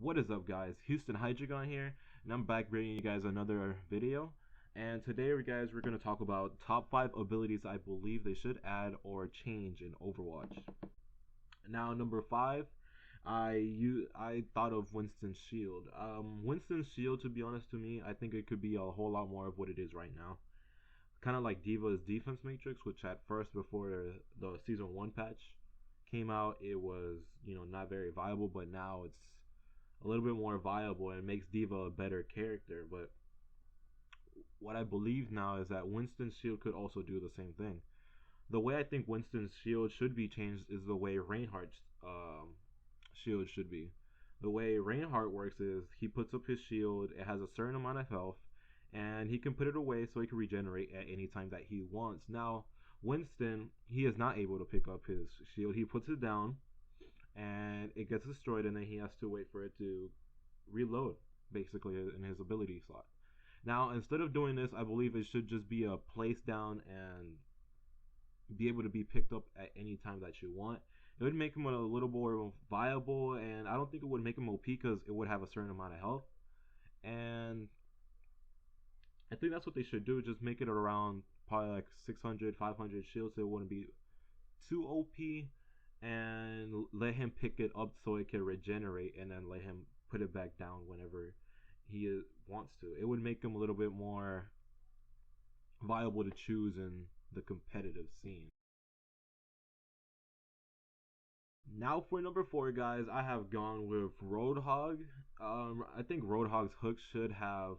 What is up, guys? Houston Hydreigon here, and I'm back bringing you guys another video. And today, guys, we're going to talk about top 5 abilities I believe they should add or change in Overwatch. Now, number 5, I thought of Winston Shield. Winston Shield, to be honest, to me, I think it could be a whole lot more of what it is right now. Kind of like Diva's defense matrix, which at first, before the season 1 patch came out, it was not very viable, but now it's a little bit more viable and makes Diva a better character. But what I believe now is that Winston's shield could also do the same thing. The way I think Winston's shield should be changed is the way Reinhardt's shield should be. The way Reinhardt works is he puts up his shield, it has a certain amount of health, and he can put it away so he can regenerate at any time that he wants. Now, Winston, he is not able to pick up his shield. He puts it down, and it gets destroyed, and then he has to wait for it to reload, basically, in his ability slot. Now, instead of doing this, I believe it should just be a place down and be able to be picked up at any time that you want. It would make him a little more viable, and I don't think it would make him OP because it would have a certain amount of health. And I think that's what they should do, just make it around probably like 600, 500 shields so it wouldn't be too OP, and let him pick it up so it can regenerate, and then let him put it back down whenever he wants to. It would make him a little bit more viable to choose in the competitive scene. Now for number 4, guys, I have gone with Roadhog. I think Roadhog's hook should have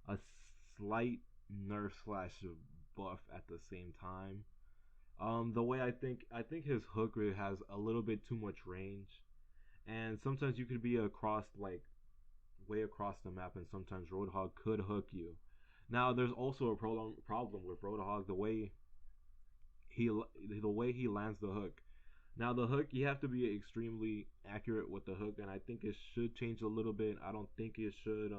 a slight nerf slash buff at the same time. The way I think his hook has a little bit too much range, and sometimes you could be across like way across the map, and sometimes Roadhog could hook you. Now there's also a problem with Roadhog, he the way he lands the hook. Now the hook, you have to be extremely accurate with the hook, and I think it should change a little bit. I don't think it should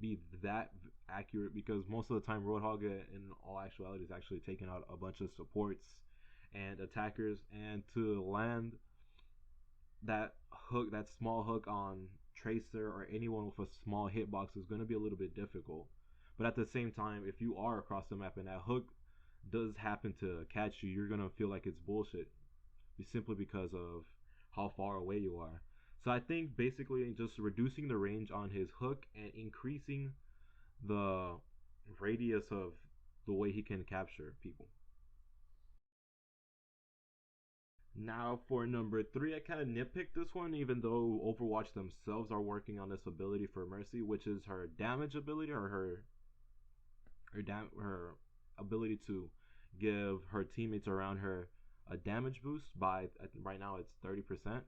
be that accurate, because most of the time Roadhog in all actuality is actually taking out a bunch of supports and attackers, and to land that hook, that small hook on Tracer or anyone with a small hitbox is going to be a little bit difficult. But at the same time, if you are across the map and that hook does happen to catch you, you're going to feel like it's bullshit simply because of how far away you are. So I think basically just reducing the range on his hook and increasing the radius of the way he can capture people. Now for number 3, I kind of nitpicked this one, even though Overwatch themselves are working on this ability for Mercy, which is her damage ability, or her ability to give her teammates around her a damage boost by, right now it's 30%.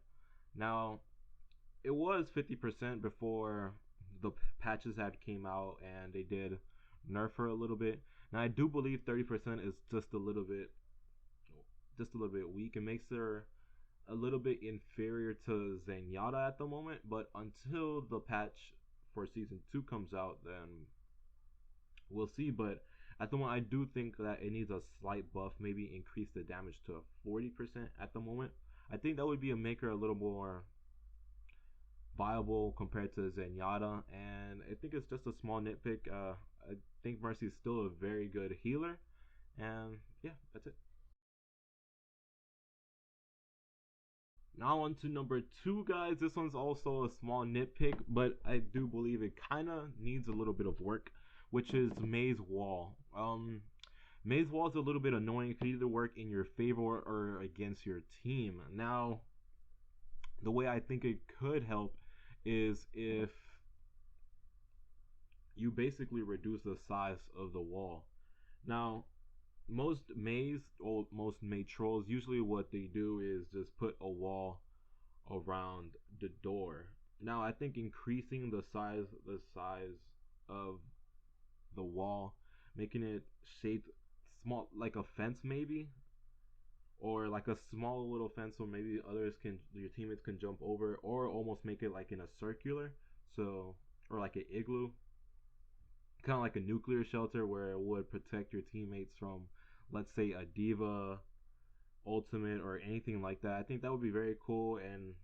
Now it was 50% before the patches had came out and they did nerf her a little bit. Now I do believe 30% is just a little bit weak. It makes her a little bit inferior to Zenyatta at the moment, but until the patch for season 2 comes out, then we'll see. But at the moment, I do think that it needs a slight buff, maybe increase the damage to 40% at the moment. I think that would be a maker a little more viable compared to Zenyatta, and I think it's just a small nitpick. I think Mercy is still a very good healer, and yeah, that's it. Now on to number 2, guys. This one's also a small nitpick, but I do believe it kind of needs a little bit of work, which is Maze Wall. Maze Wall is a little bit annoying. It can either work in your favor or against your team. Now, the way I think it could help is if you basically reduce the size of the wall. Now, most maze trolls, usually what they do is just put a wall around the door. Now I think increasing the size of the wall, making it shaped small like a fence maybe, or like a small little fence so maybe your teammates can jump over, or almost make it like in a circular, so, or like an igloo, kind of like a nuclear shelter where it would protect your teammates from, let's say, a diva ultimate or anything like that. I think that would be very cool, and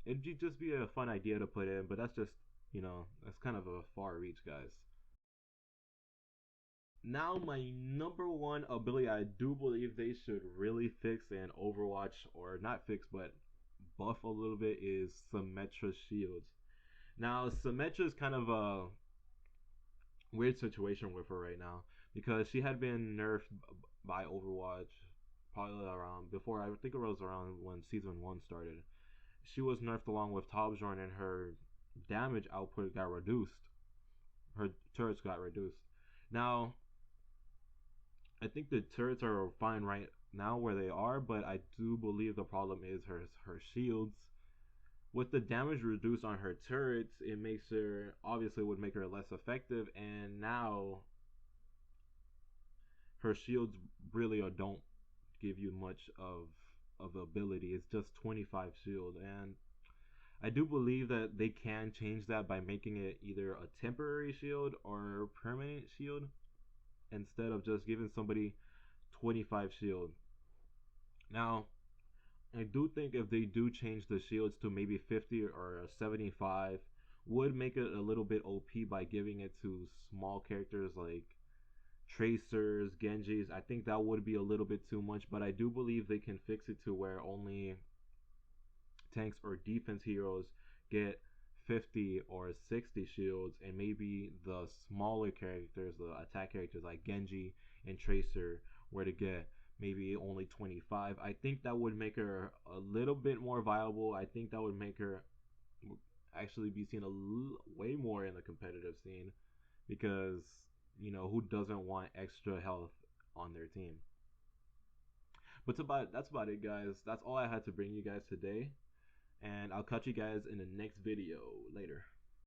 it'd just be a fun idea to put in, but that's just, that's kind of a far reach, guys. Now, my number one ability I do believe they should really fix in Overwatch, or not fix, but buff a little bit, is Symmetra shields. Now, Symmetra is kind of a weird situation with her right now because she had been nerfed by Overwatch probably around before, I think it was around when season one started. She was nerfed along with Topjorn, and her damage output got reduced. Her turrets got reduced. Now, I think the turrets are fine right now where they are, but I do believe the problem is her shields. With the damage reduced on her turrets, it makes her, obviously would make her less effective, and now her shields really don't give you much of ability. It's just 25 shield, and I do believe that they can change that by making it either a temporary shield or permanent shield instead of just giving somebody 25 shield. Now, I do think if they do change the shields to maybe 50 or 75, would make it a little bit OP by giving it to small characters like Tracers, Genjis. I think that would be a little bit too much, but I do believe they can fix it to where only tanks or defense heroes get 50 or 60 shields, and maybe the smaller characters, the attack characters like Genji and Tracer, were to get maybe only 25. I think that would make her a little bit more viable. I think that would make her actually be seen way more in the competitive scene because, who doesn't want extra health on their team? But that's about it, guys. That's all I had to bring you guys today, and I'll catch you guys in the next video later.